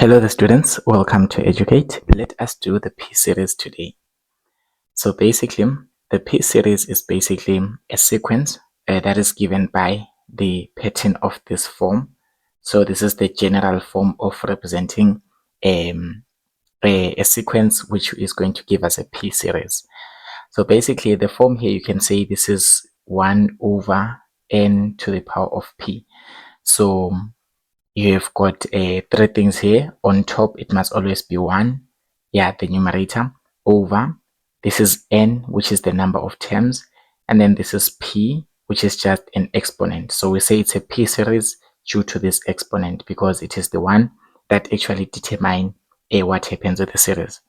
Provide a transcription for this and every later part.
Hello the students, welcome to Educate. Let us do the P-series today. So basically, the P-series is basically a sequence that is given by the pattern of this form. So this is the general form of representing a sequence which is going to give us a P-series. So basically the form here, you can say this is 1 over n to the power of P. So you have got three things here. On top, it must always be 1. Yeah, the numerator over. This is n, which is the number of terms. And then this is p, which is just an exponent. So we say it's a p series due to this exponent because it is the one that actually determines what happens with the series.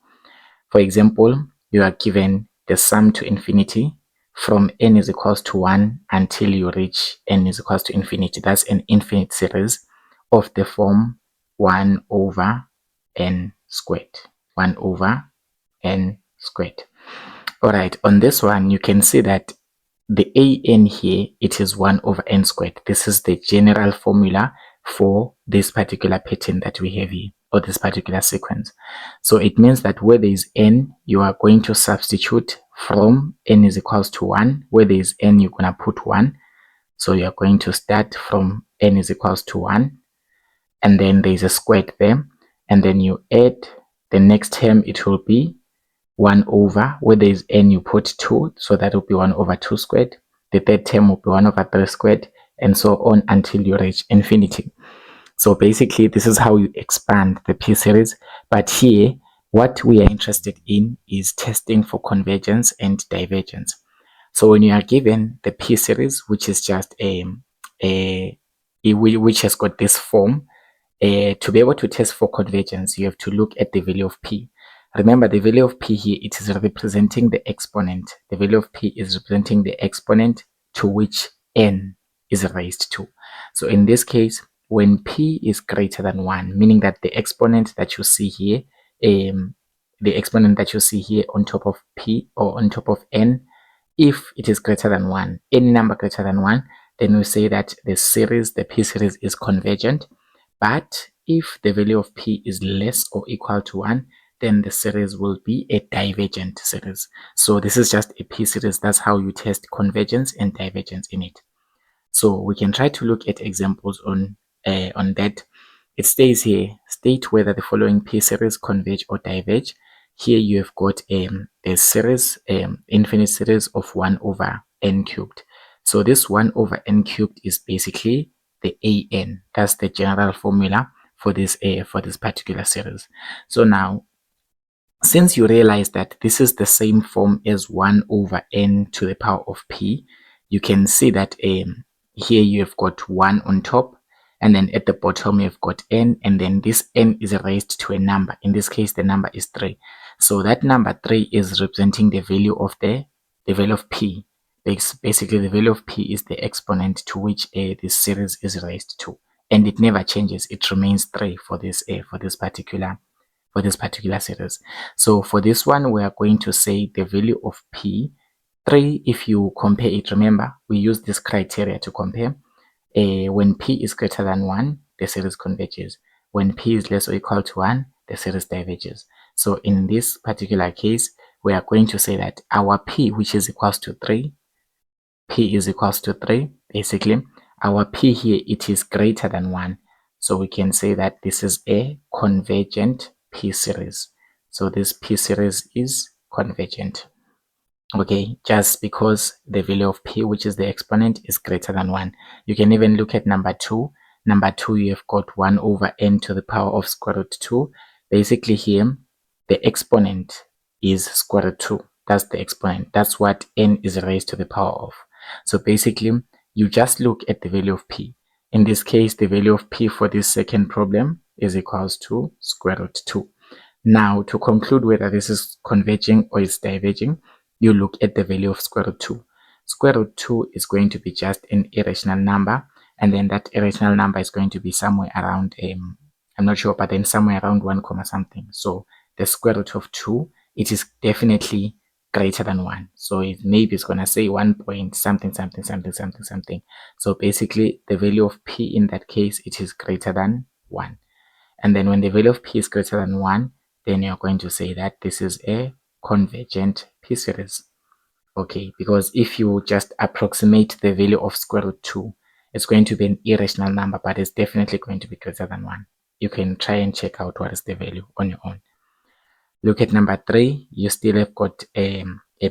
For example, you are given the sum to infinity from n is equals to 1 until you reach n is equals to infinity. That's an infinite series of the form 1 over n squared. 1 over n squared. Alright, on this one, you can see that the an here, it is 1 over n squared. This is the general formula for this particular pattern that we have here, or this particular sequence. So it means that where there is n, you are going to substitute from n is equals to 1. Where there is n, you're going to put 1. So you are going to start from n is equals to 1. And then there is a squared there. And then you add the next term, it will be 1 over, where there is n, you put 2. So that will be 1 over 2 squared. The third term will be 1 over 3 squared, and so on until you reach infinity. So basically, this is how you expand the P-series. But here, what we are interested in is testing for convergence and divergence. So when you are given the P-series, which is just which has got this form, to be able to test for convergence, you have to look at the value of P. Remember, the value of P here, it is representing the exponent. The value of P is representing the exponent to which n is raised to. So in this case, when P is greater than 1, meaning that the exponent that you see here, on top of P or on top of n, if it is greater than 1, any number greater than 1, then we say that the P series is convergent. But if the value of P is less or equal to 1, then the series will be a divergent series. So this is just a P series. That's how you test convergence and divergence in it. So we can try to look at examples on that. It stays here, state whether the following P series converge or diverge. Here you have got a series, infinite series of 1 over n cubed. So this 1 over n cubed is basically the an. That's the general formula for this particular series. So now, since you realize that this is the same form as 1 over n to the power of p, you can see that here you have got 1 on top, and then at the bottom you've got n, and then this n is raised to a number. In this case, the number is 3. So that number 3 is representing the value of the value of p. Basically, the value of p is the exponent to which this series is raised to, and it never changes. It remains 3 for this particular series. So for this one, we are going to say the value of p. 3, if you compare it, remember, we use this criteria to compare. When p is greater than 1, the series converges. When p is less or equal to 1, the series diverges. So in this particular case, we are going to say that our p, which is equals to 3, p is equals to 3, basically, our p here, it is greater than 1. So we can say that this is a convergent P series. So this P series is convergent. Okay, just because the value of P, which is the exponent, is greater than 1. You can even look at number 2. Number 2, you have got 1 over n to the power of square root 2. Basically here, the exponent is square root 2. That's the exponent. That's what n is raised to the power of. So basically, you just look at the value of P. In this case, the value of P for this second problem is equals to square root 2. Now, to conclude whether this is converging or is diverging, you look at the value of square root 2. Square root 2 is going to be just an irrational number, and then that irrational number is going to be somewhere around, I'm not sure, but then somewhere around 1 comma something. So the square root of 2, it is definitely greater than 1. So maybe it's going to say 1 point something, something, something, something, something. So basically, the value of P in that case, it is greater than 1. And then when the value of p is greater than 1, then you're going to say that this is a convergent p-series. Okay, because if you just approximate the value of square root 2, it's going to be an irrational number, but it's definitely going to be greater than 1. You can try and check out what is the value on your own. Look at number 3. You still have got a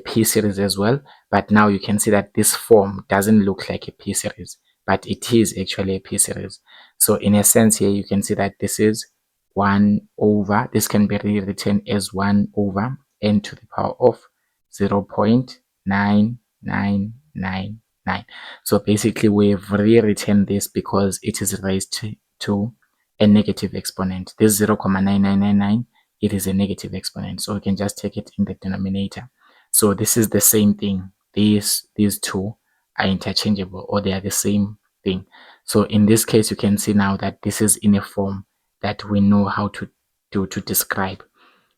p-series as well, but now you can see that this form doesn't look like a p-series, but it is actually a p-series. So in a sense here, you can see that this is 1 over, this can be rewritten as 1 over n to the power of 0.9999. So basically we've rewritten this because it is raised to a negative exponent. This 0.9999, it is a negative exponent, so we can just take it in the denominator. So this is the same thing. These two are interchangeable, or they are the same thing. So in this case, you can see now that this is in a form that we know how to describe.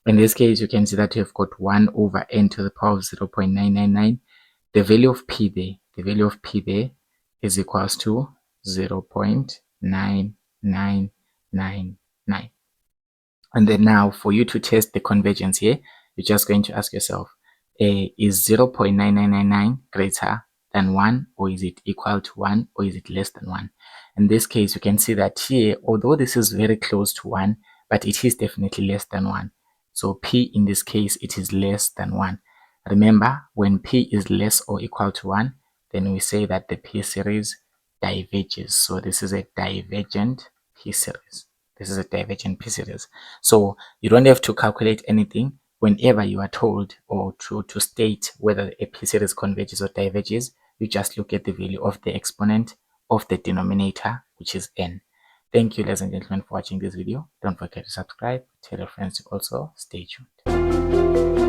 In this case, you can see that you've got 1 over n to the power of 0.999. The value of p there is equals to 0.9999. And then now for you to test the convergence here, you're just going to ask yourself, is 0.9999 greater than 1, or is it equal to 1, or is it less than 1? In this case, you can see that here, although this is very close to 1, but it is definitely less than 1. So p in this case, it is less than 1. Remember, when p is less or equal to 1, then we say that the p-series diverges. So this is a divergent p-series. This is a divergent p-series. So you don't have to calculate anything. Whenever you are told or to state whether a p-series converges or diverges, you just look at the value of the exponent of the denominator, which is n. Thank you, ladies and gentlemen, for watching this video. Don't forget to subscribe. Tell your friends to also stay tuned.